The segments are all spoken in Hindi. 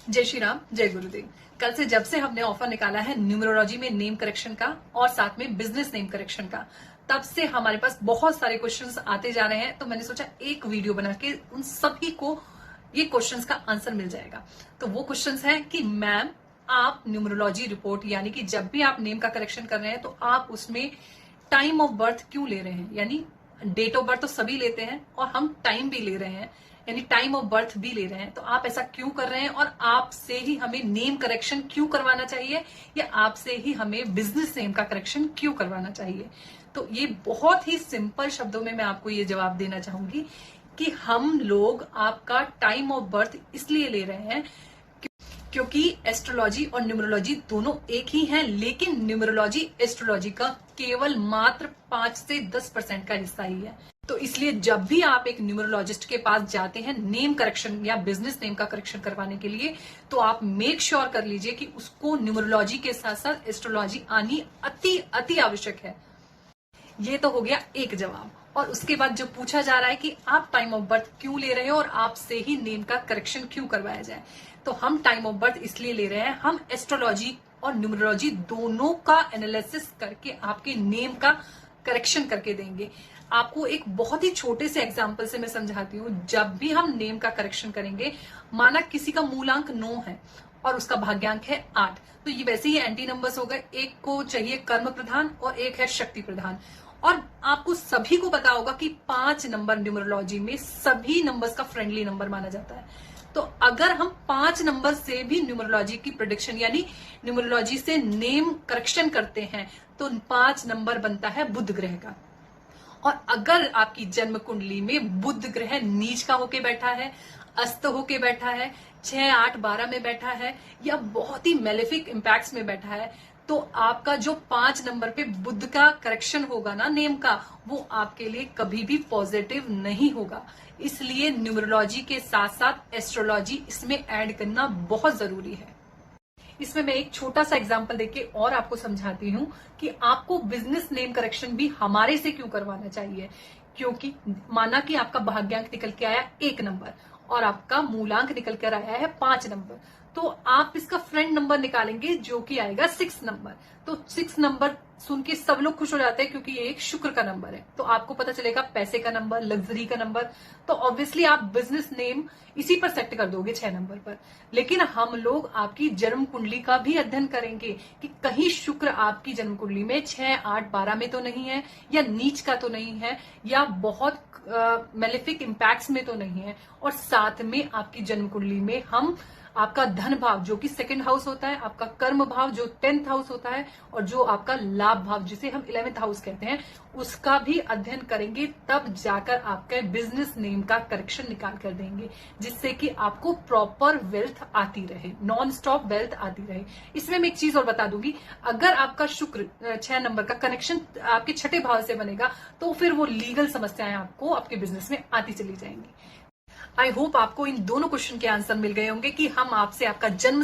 जय श्री राम, जय गुरुदेव। कल से जब से हमने ऑफर निकाला है न्यूमरोलॉजी में नेम करेक्शन का और साथ में बिजनेस नेम करेक्शन का, तब से हमारे पास बहुत सारे क्वेश्चंस आते जा रहे हैं। तो मैंने सोचा एक वीडियो बना के उन सभी को ये क्वेश्चंस का आंसर मिल जाएगा। तो वो क्वेश्चंस है कि मैम, आप न्यूमरोलॉजी रिपोर्ट यानी कि जब भी आप नेम का करेक्शन कर रहे हैं तो आप उसमें टाइम ऑफ बर्थ क्यों ले रहे हैं? यानी डेट ऑफ बर्थ तो सभी लेते हैं और हम टाइम भी ले रहे हैं, यानी टाइम ऑफ बर्थ भी ले रहे हैं। तो आप ऐसा क्यों कर रहे हैं और आपसे ही हमें नेम करेक्शन क्यों करवाना चाहिए या आपसे ही हमें बिजनेस नेम का करेक्शन क्यों करवाना चाहिए? तो ये बहुत ही सिंपल शब्दों में मैं आपको ये जवाब देना चाहूंगी कि हम लोग आपका टाइम ऑफ बर्थ इसलिए ले रहे हैं क्योंकि एस्ट्रोलॉजी और न्यूमरोलॉजी दोनों एक ही हैं, लेकिन न्यूमरोलॉजी एस्ट्रोलॉजी का केवल मात्र 5 से 10% का हिस्सा ही है। तो इसलिए जब भी आप एक न्यूमरोलॉजिस्ट के पास जाते हैं नेम करेक्शन या बिजनेस नेम का करेक्शन करवाने के लिए, तो आप मेक श्योर कर लीजिए कि उसको न्यूमरोलॉजी के साथ साथ एस्ट्रोलॉजी आनी अति आवश्यक है। ये तो हो गया एक जवाब। और उसके बाद जो पूछा जा रहा है कि आप टाइम ऑफ बर्थ क्यों ले रहे हो और आपसे ही नेम का करेक्शन क्यों करवाया जाए, तो हम टाइम ऑफ बर्थ इसलिए ले रहे हैं, हम एस्ट्रोलॉजी और न्यूमरोलॉजी दोनों का एनालिसिस करके आपके नेम का करेक्शन करके देंगे। आपको एक बहुत ही छोटे से एग्जाम्पल से मैं समझाती हूँ। जब भी हम नेम का करेक्शन करेंगे, माना किसी का मूलांक 9 है और उसका भाग्यांक है 8, तो ये वैसे ही एंटी नंबर्स हो गए। एक को चाहिए कर्म प्रधान और एक है शक्ति प्रधान। और आपको सभी को पता होगा कि 5 नंबर न्यूमरोलॉजी में सभी नंबर्स का फ्रेंडली नंबर माना जाता है। तो अगर हम 5 नंबर से भी न्यूमरोलॉजी की प्रेडिक्शन यानी न्यूमरोलॉजी से नेम करेक्शन करते हैं, तो 5 नंबर बनता है बुध ग्रह का। और अगर आपकी जन्म कुंडली में बुध ग्रह नीच का होके बैठा है, अस्त होके बैठा है, 6, 8, 12 में बैठा है या बहुत ही मेलेफिक इंपैक्ट्स में बैठा है, तो आपका जो 5 नंबर पे बुध का करेक्शन होगा ना नेम का, वो आपके लिए कभी भी पॉजिटिव नहीं होगा। इसलिए न्यूमरोलॉजी के साथ साथ एस्ट्रोलॉजी इसमें ऐड करना बहुत जरूरी है। इसमें मैं एक छोटा सा एग्जांपल देके और आपको समझाती हूँ कि आपको बिजनेस नेम करेक्शन भी हमारे से क्यों करवाना चाहिए। क्योंकि माना कि आपका भाग्यांक निकल के आया 1 नंबर और आपका मूलांक निकल कर आया है 5 नंबर, तो आप इसका फ्रेंड नंबर निकालेंगे जो कि आएगा 6 नंबर। तो 6 नंबर सुन के सब लोग खुश हो जाते हैं क्योंकि ये एक शुक्र का नंबर है। तो आपको पता चलेगा पैसे का नंबर, लग्जरी का नंबर, तो ऑब्वियसली आप बिजनेस नेम इसी पर सेट कर दोगे 6 नंबर पर। लेकिन हम लोग आपकी जन्म कुंडली का भी अध्ययन करेंगे कि कहीं शुक्र आपकी जन्म कुंडली में 6, 8, 12 में तो नहीं है, या नीच का तो नहीं है, या बहुत मेलेफिक इंपैक्ट्स में तो नहीं है। और साथ में आपकी जन्म कुंडली में हम आपका धन भाव जो कि 2nd हाउस होता है, आपका कर्म भाव जो 10th हाउस होता है, और जो आपका लाभ भाव जिसे हम 11th हाउस कहते हैं, उसका भी अध्ययन करेंगे। तब जाकर आपके बिजनेस नेम का करेक्शन निकाल कर देंगे, जिससे कि आपको प्रॉपर वेल्थ आती रहे, नॉन स्टॉप वेल्थ आती रहे। इसमें मैं एक चीज और बता दूंगी, अगर आपका शुक्र 6 नंबर का कनेक्शन आपके 6ठे भाव से बनेगा, तो फिर वो लीगल समस्याएं आपको आपके बिजनेस में आती चली जाएंगी। आई होप आपको इन दोनों क्वेश्चन के आंसर मिल गए होंगे कि हम आपसे आपका जन्म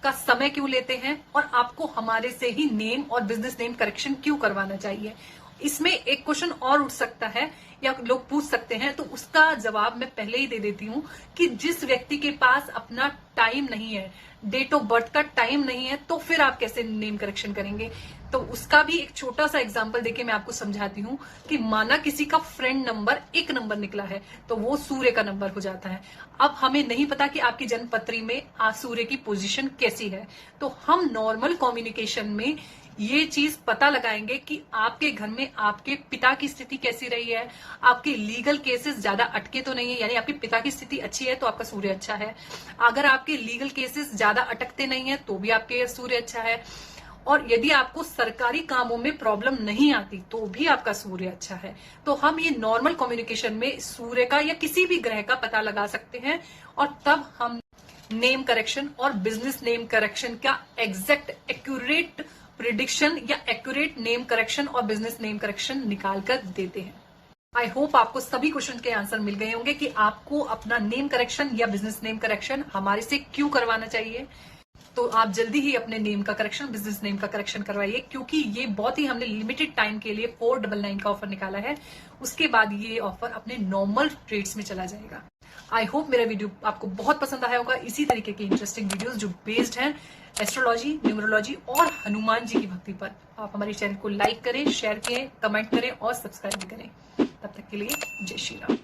का समय क्यों लेते हैं और आपको हमारे से ही नेम और बिजनेस नेम करेक्शन क्यों करवाना चाहिए। इसमें एक क्वेश्चन और उठ सकता है या लोग पूछ सकते हैं, तो उसका जवाब मैं पहले ही दे देती हूँ कि जिस व्यक्ति के पास अपना टाइम नहीं है, डेट ऑफ बर्थ का टाइम नहीं है, तो फिर आप कैसे नेम करेक्शन करेंगे। तो उसका भी एक छोटा सा एग्जांपल देके मैं आपको समझाती हूँ कि माना किसी का फ्रेंड नंबर 1 नंबर निकला है, तो वो सूर्य का नंबर हो जाता है। अब हमें नहीं पता कि आपकी जन्म पत्री में सूर्य की पोजीशन कैसी है, तो हम नॉर्मल कम्युनिकेशन में ये चीज पता लगाएंगे कि आपके घर में आपके पिता की स्थिति कैसी रही है, आपके लीगल केसेस ज्यादा अटके तो नहीं है, यानी आपके पिता की स्थिति अच्छी है तो आपका सूर्य अच्छा है। अगर आपके लीगल केसेस ज्यादा अटकते नहीं है तो भी आपके सूर्य अच्छा है। और यदि आपको सरकारी कामों में प्रॉब्लम नहीं आती तो भी आपका सूर्य अच्छा है। तो हम ये नॉर्मल कम्युनिकेशन में सूर्य का या किसी भी ग्रह का पता लगा सकते हैं, और तब हम नेम करेक्शन और बिजनेस नेम करेक्शन का एग्जैक्ट एक्यूरेट प्रिडिक्शन या एक्यूरेट नेम करेक्शन और बिजनेस नेम करेक्शन निकाल कर देते हैं। आई होप आपको सभी क्वेश्चन के आंसर मिल गए होंगे कि आपको अपना नेम करेक्शन या बिजनेस नेम करेक्शन हमारे से क्यों करवाना चाहिए। तो आप जल्दी ही अपने नेम का करेक्शन, बिजनेस नेम का करेक्शन करवाइए, क्योंकि ये बहुत ही हमने लिमिटेड टाइम के लिए 499 का ऑफर निकाला है। उसके बाद ये ऑफर अपने नॉर्मल रेट्स में चला जाएगा। आई होप मेरा वीडियो आपको बहुत पसंद आया होगा। इसी तरीके की इंटरेस्टिंग वीडियोस जो बेस्ड हैं एस्ट्रोलॉजी, न्यूमरोलॉजी और हनुमान जी की भक्ति पर, आप हमारे चैनल को लाइक करें, शेयर करें, कमेंट करें और सब्सक्राइब भी करें। तब तक के लिए जय श्री राम।